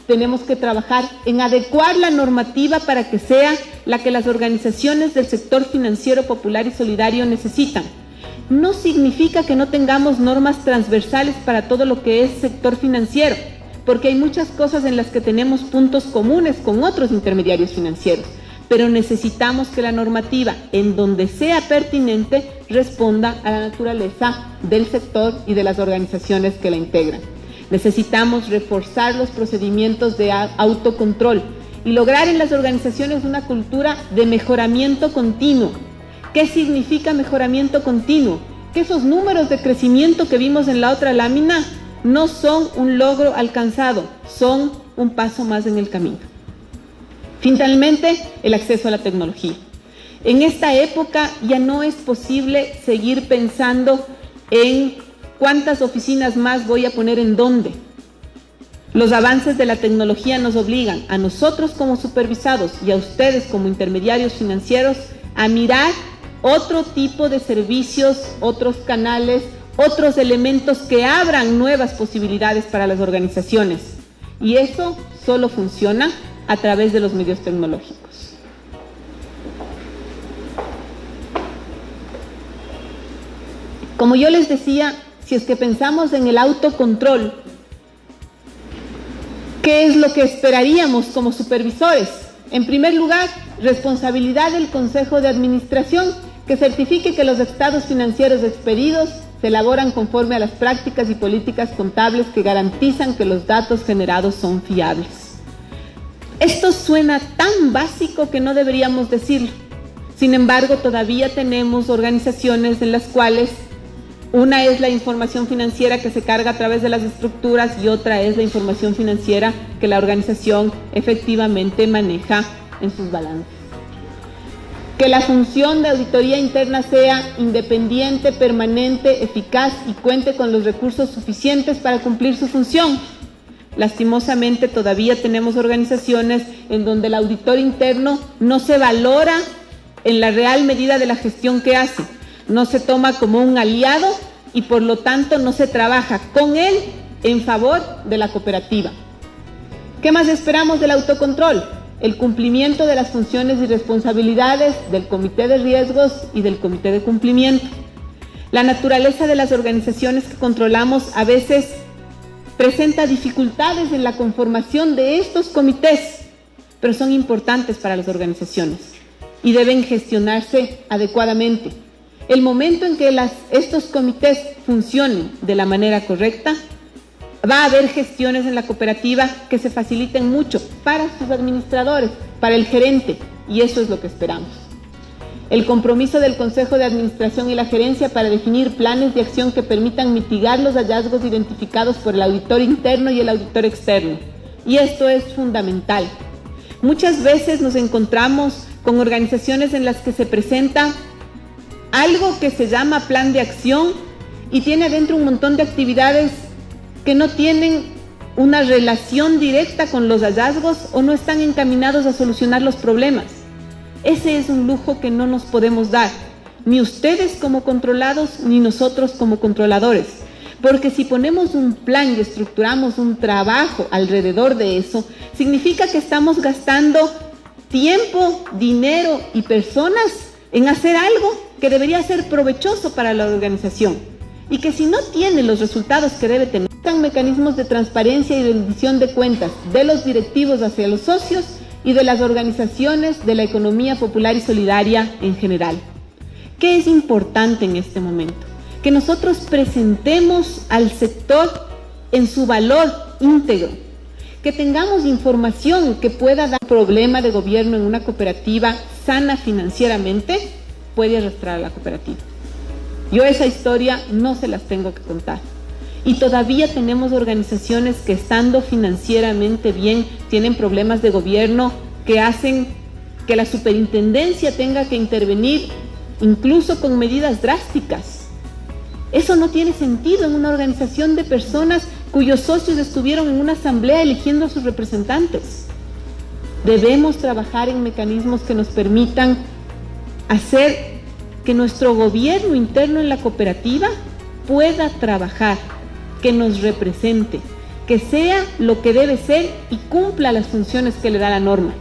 tenemos que trabajar en adecuar la normativa para que sea la que las organizaciones del sector financiero popular y solidario necesitan. No significa que no tengamos normas transversales para todo lo que es sector financiero, porque hay muchas cosas en las que tenemos puntos comunes con otros intermediarios financieros, pero necesitamos que la normativa, en donde sea pertinente, responda a la naturaleza del sector y de las organizaciones que la integran. Necesitamos reforzar los procedimientos de autocontrol y lograr en las organizaciones una cultura de mejoramiento continuo. ¿Qué significa mejoramiento continuo? Que esos números de crecimiento que vimos en la otra lámina no son un logro alcanzado, son un paso más en el camino. Finalmente, el acceso a la tecnología. En esta época ya no es posible seguir pensando en cuántas oficinas más voy a poner en dónde. Los avances de la tecnología nos obligan a nosotros como supervisados y a ustedes como intermediarios financieros a mirar otro tipo de servicios, otros canales, otros elementos que abran nuevas posibilidades para las organizaciones. Y eso solo funciona a través de los medios tecnológicos. Como yo les decía, si es que pensamos en el autocontrol, ¿qué es lo que esperaríamos como supervisores? En primer lugar, responsabilidad del Consejo de Administración, que certifique que los estados financieros expedidos se elaboran conforme a las prácticas y políticas contables que garantizan que los datos generados son fiables. Esto suena tan básico que no deberíamos decirlo. Sin embargo, todavía tenemos organizaciones en las cuales una es la información financiera que se carga a través de las estructuras y otra es la información financiera que la organización efectivamente maneja en sus balances. Que la función de auditoría interna sea independiente, permanente, eficaz y cuente con los recursos suficientes para cumplir su función. Lastimosamente, todavía tenemos organizaciones en donde el auditor interno no se valora en la real medida de la gestión que hace. No se toma como un aliado y por lo tanto no se trabaja con él en favor de la cooperativa. ¿Qué más esperamos del autocontrol? El cumplimiento de las funciones y responsabilidades del Comité de Riesgos y del Comité de Cumplimiento. La naturaleza de las organizaciones que controlamos a veces presenta dificultades en la conformación de estos comités, pero son importantes para las organizaciones y deben gestionarse adecuadamente. El momento en que estos comités funcionen de la manera correcta, va a haber gestiones en la cooperativa que se faciliten mucho para sus administradores, para el gerente, y eso es lo que esperamos. El compromiso del Consejo de Administración y la gerencia para definir planes de acción que permitan mitigar los hallazgos identificados por el auditor interno y el auditor externo. Y esto es fundamental. Muchas veces nos encontramos con organizaciones en las que se presenta algo que se llama plan de acción y tiene adentro un montón de actividades que no tienen una relación directa con los hallazgos o no están encaminados a solucionar los problemas. Ese es un lujo que no nos podemos dar, ni ustedes como controlados, ni nosotros como controladores. Porque si ponemos un plan y estructuramos un trabajo alrededor de eso, significa que estamos gastando tiempo, dinero y personas en hacer algo que debería ser provechoso para la organización y que si no tiene los resultados que debe tener, están mecanismos de transparencia y rendición de cuentas de los directivos hacia los socios y de las organizaciones de la economía popular y solidaria en general. ¿Qué es importante en este momento? Que nosotros presentemos al sector en su valor íntegro, que tengamos información que pueda dar un problema de gobierno en una cooperativa sana financieramente, puede arrastrar a la cooperativa. Yo esa historia no se las tengo que contar. Y todavía tenemos organizaciones que estando financieramente bien tienen problemas de gobierno que hacen que la superintendencia tenga que intervenir incluso con medidas drásticas. Eso no tiene sentido en una organización de personas cuyos socios estuvieron en una asamblea eligiendo a sus representantes. Debemos trabajar en mecanismos que nos permitan hacer que nuestro gobierno interno en la cooperativa pueda trabajar, que nos represente, que sea lo que debe ser y cumpla las funciones que le da la norma.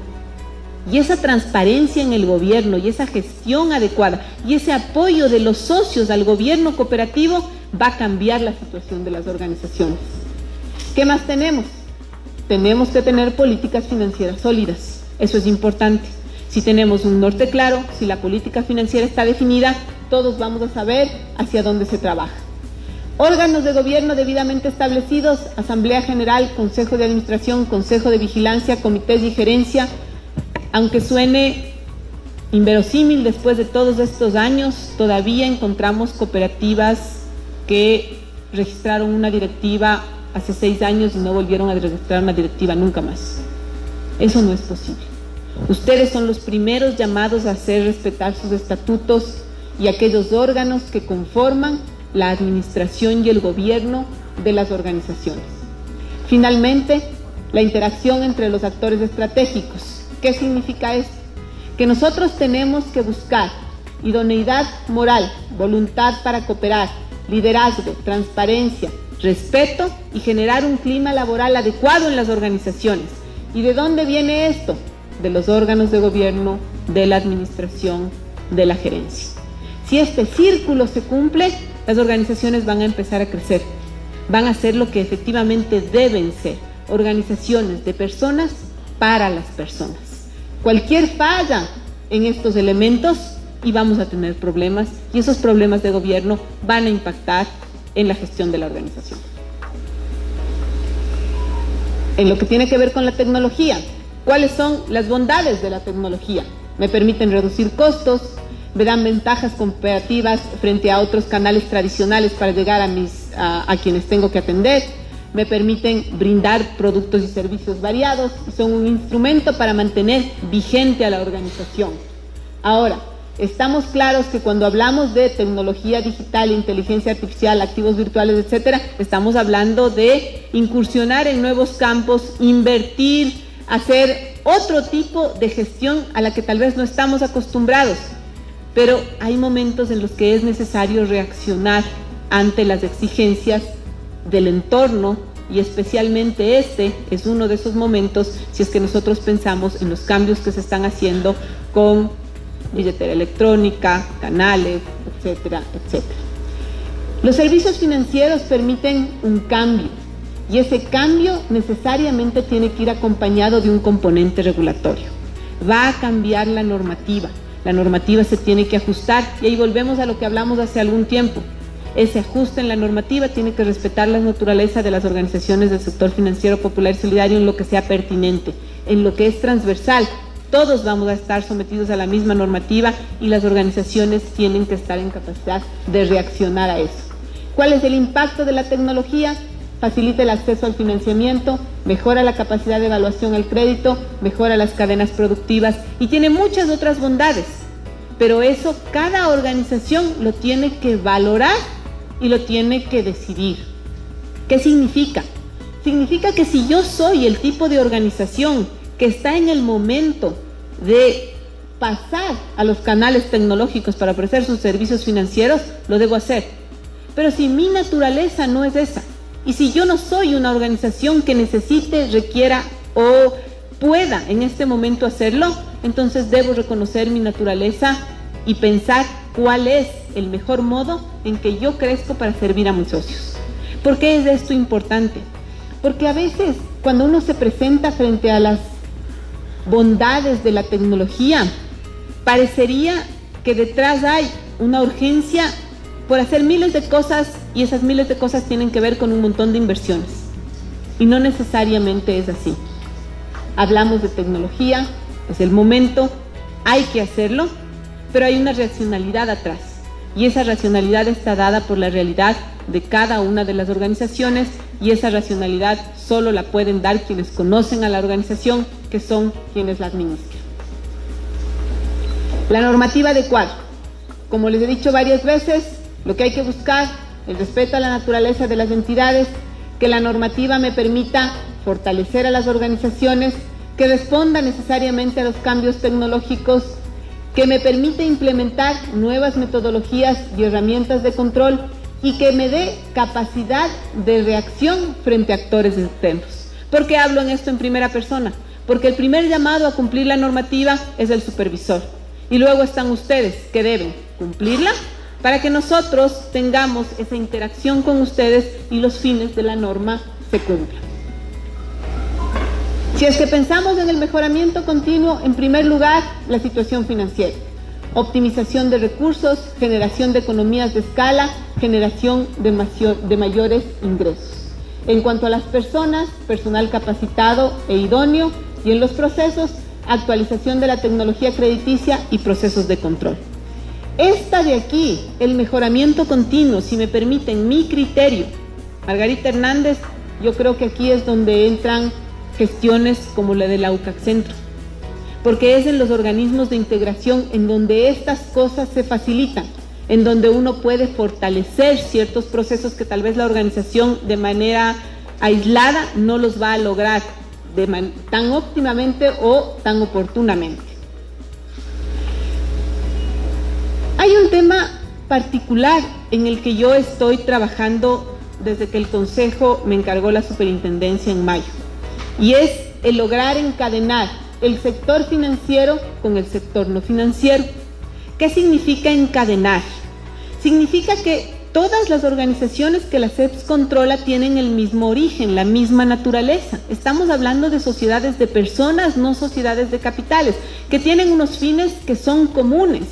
Y esa transparencia en el gobierno y esa gestión adecuada y ese apoyo de los socios al gobierno cooperativo va a cambiar la situación de las organizaciones. ¿Qué más tenemos? Tenemos que tener políticas financieras sólidas. Eso es importante. Si tenemos un norte claro, si la política financiera está definida, todos vamos a saber hacia dónde se trabaja. Órganos de gobierno debidamente establecidos, Asamblea General, Consejo de Administración, Consejo de Vigilancia, Comités y Gerencia. Aunque suene inverosímil, después de todos estos años, todavía encontramos cooperativas que registraron una directiva hace 6 años y no volvieron a registrar una directiva nunca más. Eso no es posible. Ustedes son los primeros llamados a hacer respetar sus estatutos y aquellos órganos que conforman la administración y el gobierno de las organizaciones. Finalmente, la interacción entre los actores estratégicos. ¿Qué significa esto? Que nosotros tenemos que buscar idoneidad moral, voluntad para cooperar, liderazgo, transparencia, respeto y generar un clima laboral adecuado en las organizaciones. ¿Y de dónde viene esto? De los órganos de gobierno, de la administración, de la gerencia. Si este círculo se cumple, las organizaciones van a empezar a crecer, van a ser lo que efectivamente deben ser, organizaciones de personas para las personas. Cualquier falla en estos elementos y vamos a tener problemas, y esos problemas de gobierno van a impactar en la gestión de la organización. En lo que tiene que ver con la tecnología, ¿cuáles son las bondades de la tecnología? Me permiten reducir costos, me dan ventajas comparativas frente a otros canales tradicionales para llegar a quienes tengo que atender, me permiten brindar productos y servicios variados y son un instrumento para mantener vigente a la organización. Ahora, estamos claros que cuando hablamos de tecnología digital, inteligencia artificial, activos virtuales, etcétera, estamos hablando de incursionar en nuevos campos, invertir, hacer otro tipo de gestión a la que tal vez no estamos acostumbrados. Pero hay momentos en los que es necesario reaccionar ante las exigencias del entorno y especialmente este es uno de esos momentos si es que nosotros pensamos en los cambios que se están haciendo con billetera electrónica, canales, etcétera, etcétera. Los servicios financieros permiten un cambio y ese cambio necesariamente tiene que ir acompañado de un componente regulatorio. Va a cambiar la normativa se tiene que ajustar y ahí volvemos a lo que hablamos hace algún tiempo. Ese ajuste en la normativa tiene que respetar la naturaleza de las organizaciones del sector financiero popular y solidario en lo que sea pertinente, en lo que es transversal. Todos vamos a estar sometidos a la misma normativa y las organizaciones tienen que estar en capacidad de reaccionar a eso. ¿Cuál es el impacto de la tecnología? Facilita el acceso al financiamiento, mejora la capacidad de evaluación al crédito, mejora las cadenas productivas y tiene muchas otras bondades. Pero eso cada organización lo tiene que valorar y lo tiene que decidir. ¿Qué significa? Significa que si yo soy el tipo de organización que está en el momento de pasar a los canales tecnológicos para ofrecer sus servicios financieros, lo debo hacer. Pero si mi naturaleza no es esa, y si yo no soy una organización que necesite, requiera o pueda en este momento hacerlo, entonces debo reconocer mi naturaleza y pensar cuál es el mejor modo en que yo crezco para servir a mis socios. ¿Por qué es esto importante? Porque a veces cuando uno se presenta frente a las bondades de la tecnología, parecería que detrás hay una urgencia por hacer miles de cosas y esas miles de cosas tienen que ver con un montón de inversiones. Y no necesariamente es así. Hablamos de tecnología, es el momento, hay que hacerlo, pero hay una racionalidad atrás. Y esa racionalidad está dada por la realidad de cada una de las organizaciones y esa racionalidad solo la pueden dar quienes conocen a la organización, que son quienes la administran. La normativa adecuada. Como les he dicho varias veces, lo que hay que buscar, el respeto a la naturaleza de las entidades, que la normativa me permita fortalecer a las organizaciones, que responda necesariamente a los cambios tecnológicos, que me permite implementar nuevas metodologías y herramientas de control y que me dé capacidad de reacción frente a actores externos. ¿Por qué hablo en esto en primera persona? Porque el primer llamado a cumplir la normativa es el supervisor y luego están ustedes que deben cumplirla para que nosotros tengamos esa interacción con ustedes y los fines de la norma se cumplan. Si es que pensamos en el mejoramiento continuo, en primer lugar, la situación financiera, optimización de recursos, generación de economías de escala, generación de mayores ingresos. En cuanto a las personas, personal capacitado e idóneo, y en los procesos, actualización de la tecnología crediticia y procesos de control. Esta de aquí, el mejoramiento continuo, si me permiten, mi criterio, Margarita Hernández, yo creo que aquí es donde entran gestiones como la del AUCAC-Centro, porque es en los organismos de integración en donde estas cosas se facilitan, en donde uno puede fortalecer ciertos procesos que tal vez la organización de manera aislada no los va a lograr tan óptimamente o tan oportunamente. Hay un tema particular en el que yo estoy trabajando desde que el Consejo me encargó la superintendencia en mayo, y es el lograr encadenar el sector financiero con el sector no financiero. ¿Qué significa encadenar? Significa que todas las organizaciones que la CEPS controla tienen el mismo origen, la misma naturaleza. Estamos hablando de sociedades de personas, no sociedades de capitales, que tienen unos fines que son comunes.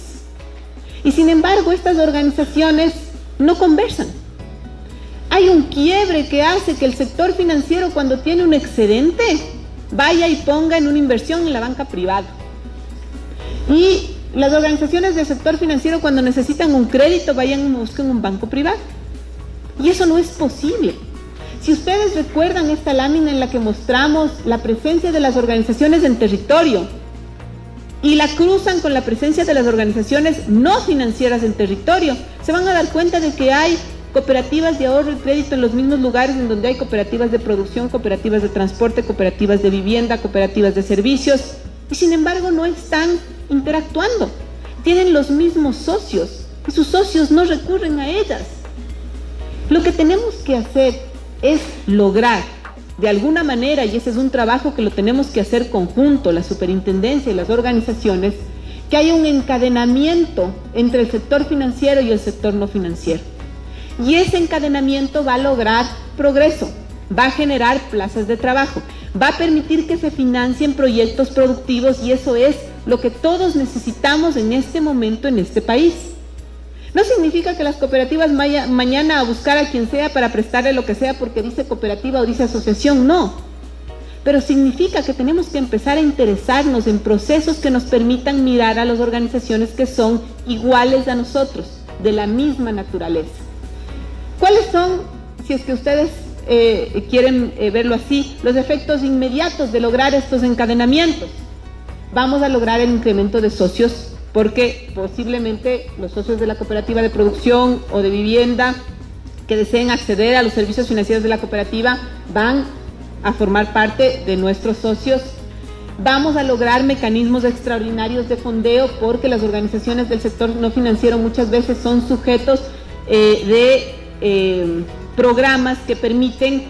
Y sin embargo, estas organizaciones no conversan. Hay un quiebre que hace que el sector financiero, cuando tiene un excedente, vaya y ponga en una inversión en la banca privada. Y las organizaciones del sector financiero, cuando necesitan un crédito, vayan y busquen un banco privado. Y eso no es posible. Si ustedes recuerdan esta lámina en la que mostramos la presencia de las organizaciones en territorio y la cruzan con la presencia de las organizaciones no financieras en territorio, se van a dar cuenta de que hay cooperativas de ahorro y crédito en los mismos lugares en donde hay cooperativas de producción, cooperativas de transporte, cooperativas de vivienda, cooperativas de servicios, y sin embargo no están interactuando. Tienen los mismos socios y sus socios no recurren a ellas. Lo que tenemos que hacer es lograr de alguna manera, y ese es un trabajo que lo tenemos que hacer conjunto, la superintendencia y las organizaciones, que haya un encadenamiento entre el sector financiero y el sector no financiero. Y ese encadenamiento va a lograr progreso, va a generar plazas de trabajo, va a permitir que se financien proyectos productivos, y eso es lo que todos necesitamos en este momento en este país. No significa que las cooperativas vayan mañana a buscar a quien sea para prestarle lo que sea porque dice cooperativa o dice asociación, no. Pero significa que tenemos que empezar a interesarnos en procesos que nos permitan mirar a las organizaciones que son iguales a nosotros, de la misma naturaleza. ¿Cuáles son, si es que ustedes quieren verlo así, los efectos inmediatos de lograr estos encadenamientos? Vamos a lograr el incremento de socios, porque posiblemente los socios de la cooperativa de producción o de vivienda que deseen acceder a los servicios financieros de la cooperativa van a formar parte de nuestros socios. Vamos a lograr mecanismos extraordinarios de fondeo, porque las organizaciones del sector no financiero muchas veces son sujetos de programas que permiten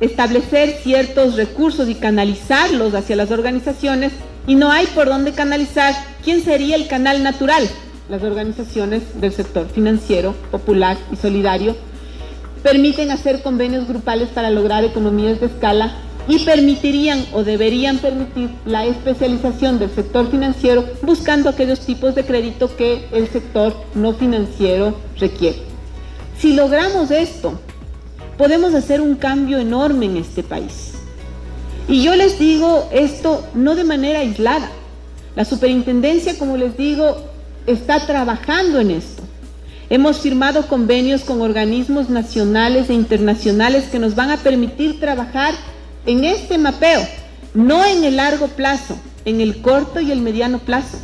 establecer ciertos recursos y canalizarlos hacia las organizaciones, y no hay por dónde canalizar. ¿Quién sería el canal natural? Las organizaciones del sector financiero, popular y solidario permiten hacer convenios grupales para lograr economías de escala y permitirían o deberían permitir la especialización del sector financiero buscando aquellos tipos de crédito que el sector no financiero requiere. Si logramos esto, podemos hacer un cambio enorme en este país. Y yo les digo esto no de manera aislada. La superintendencia, como les digo, está trabajando en esto. Hemos firmado convenios con organismos nacionales e internacionales que nos van a permitir trabajar en este mapeo, no en el largo plazo, en el corto y el mediano plazo.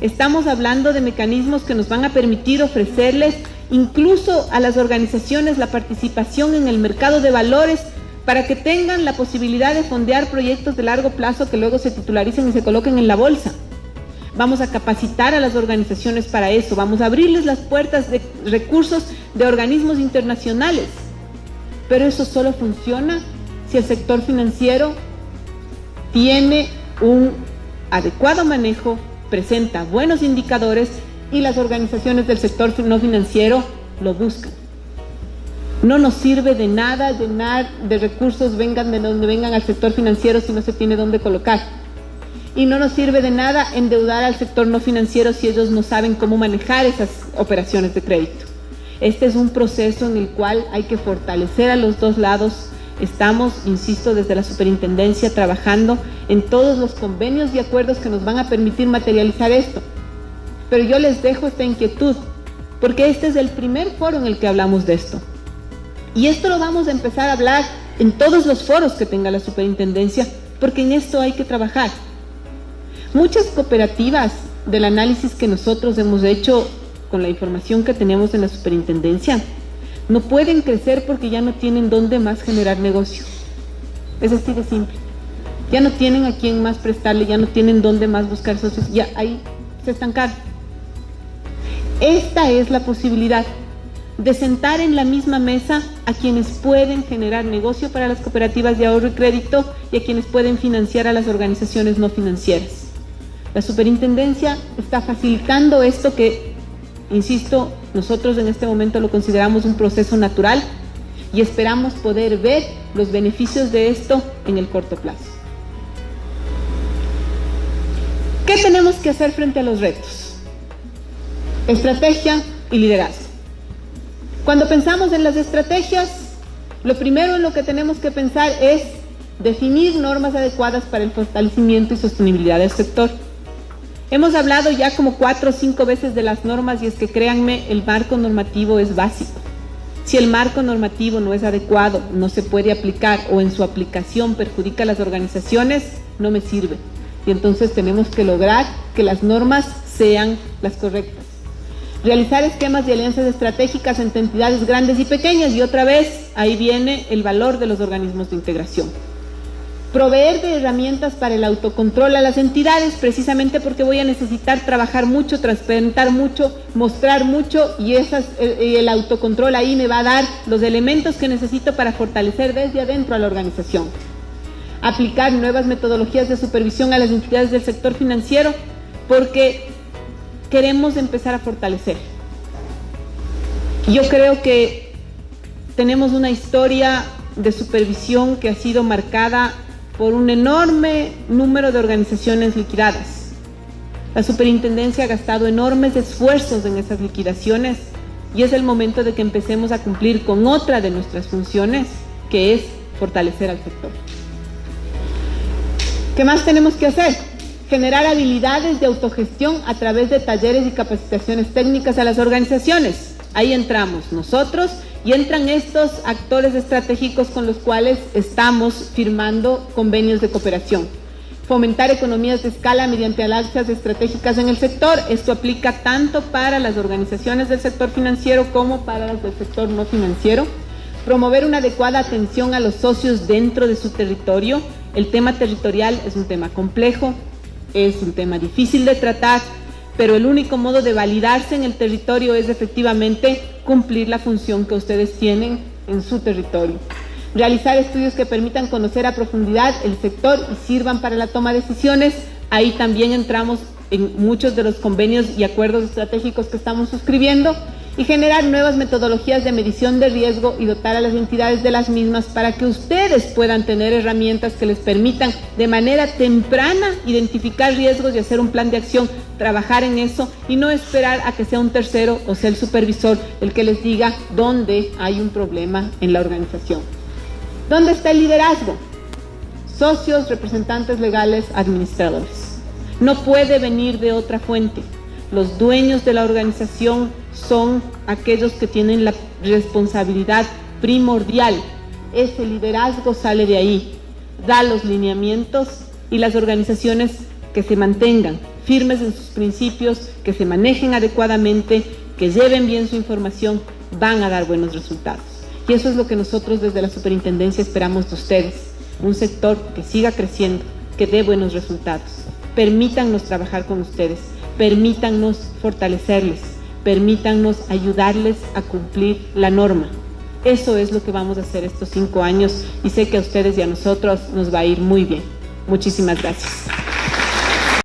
Estamos hablando de mecanismos que nos van a permitir ofrecerles incluso a las organizaciones la participación en el mercado de valores para que tengan la posibilidad de fondear proyectos de largo plazo que luego se titularicen y se coloquen en la bolsa. vamos a capacitar a las organizaciones para eso, vamos a abrirles las puertas de recursos de organismos internacionales. Pero eso solo funciona si el sector financiero tiene un adecuado manejo, presenta buenos indicadores y las organizaciones del sector no financiero lo buscan. No nos sirve de nada llenar de recursos, vengan de donde vengan, al sector financiero si no se tiene dónde colocar. Y no nos sirve de nada endeudar al sector no financiero si ellos no saben cómo manejar esas operaciones de crédito. Este es un proceso en el cual hay que fortalecer a los dos lados. Estamos, insisto, desde la superintendencia trabajando en todos los convenios y acuerdos que nos van a permitir materializar esto. Pero yo les dejo esta inquietud, porque este es el primer foro en el que hablamos de esto. Y esto lo vamos a empezar a hablar en todos los foros que tenga la superintendencia, porque en esto hay que trabajar. Muchas cooperativas del análisis que nosotros hemos hecho con la información que tenemos en la superintendencia no pueden crecer porque ya no tienen dónde más generar negocio. Es así de simple. Ya no tienen a quién más prestarle, ya no tienen dónde más buscar socios, ya ahí se estancaron. Esta es la posibilidad de sentar en la misma mesa a quienes pueden generar negocio para las cooperativas de ahorro y crédito y a quienes pueden financiar a las organizaciones no financieras. La superintendencia está facilitando esto que, insisto, nosotros en este momento lo consideramos un proceso natural y esperamos poder ver los beneficios de esto en el corto plazo. ¿Qué tenemos que hacer frente a los retos? Estrategia y liderazgo. Cuando pensamos en las estrategias, lo primero en lo que tenemos que pensar es definir normas adecuadas para el fortalecimiento y sostenibilidad del sector. Hemos hablado ya como 4 o 5 veces de las normas y es que créanme, el marco normativo es básico. Si el marco normativo no es adecuado, no se puede aplicar o en su aplicación perjudica a las organizaciones, no me sirve. Y entonces tenemos que lograr que las normas sean las correctas. Realizar esquemas de alianzas estratégicas entre entidades grandes y pequeñas, y otra vez ahí viene el valor de los organismos de integración. Proveer de herramientas para el autocontrol a las entidades, precisamente porque voy a necesitar trabajar mucho, transparentar mucho, mostrar mucho, y el autocontrol ahí me va a dar los elementos que necesito para fortalecer desde adentro a la organización. Aplicar nuevas metodologías de supervisión a las entidades del sector financiero, porque queremos empezar a fortalecer. Yo creo que tenemos una historia de supervisión que ha sido marcada por un enorme número de organizaciones liquidadas. La superintendencia ha gastado enormes esfuerzos en esas liquidaciones y es el momento de que empecemos a cumplir con otra de nuestras funciones, que es fortalecer al sector. ¿Qué más tenemos que hacer? Generar habilidades de autogestión a través de talleres y capacitaciones técnicas a las organizaciones. Ahí entramos nosotros y entran estos actores estratégicos con los cuales estamos firmando convenios de cooperación. Fomentar economías de escala mediante alianzas estratégicas en el sector. Esto aplica tanto para las organizaciones del sector financiero como para las del sector no financiero. Promover una adecuada atención a los socios dentro de su territorio. El tema territorial es un tema complejo, es un tema difícil de tratar, pero el único modo de validarse en el territorio es efectivamente cumplir la función que ustedes tienen en su territorio. Realizar estudios que permitan conocer a profundidad el sector y sirvan para la toma de decisiones. Ahí también entramos en muchos de los convenios y acuerdos estratégicos que estamos suscribiendo. Y generar nuevas metodologías de medición de riesgo y dotar a las entidades de las mismas para que ustedes puedan tener herramientas que les permitan de manera temprana identificar riesgos y hacer un plan de acción, trabajar en eso y no esperar a que sea un tercero o sea el supervisor el que les diga dónde hay un problema en la organización. ¿Dónde está el liderazgo? Socios, representantes legales, administradores. No puede venir de otra fuente. Los dueños de la organización son aquellos que tienen la responsabilidad primordial. Ese liderazgo sale de ahí, da los lineamientos y las organizaciones que se mantengan firmes en sus principios, que se manejen adecuadamente, que lleven bien su información, van a dar buenos resultados. Y eso es lo que nosotros desde la superintendencia esperamos de ustedes, un sector que siga creciendo, que dé buenos resultados. permítannos trabajar con ustedes, permítannos fortalecerles, permítannos ayudarles a cumplir la norma. Eso es lo que vamos a hacer estos 5 años y sé que a ustedes y a nosotros nos va a ir muy bien. Muchísimas gracias.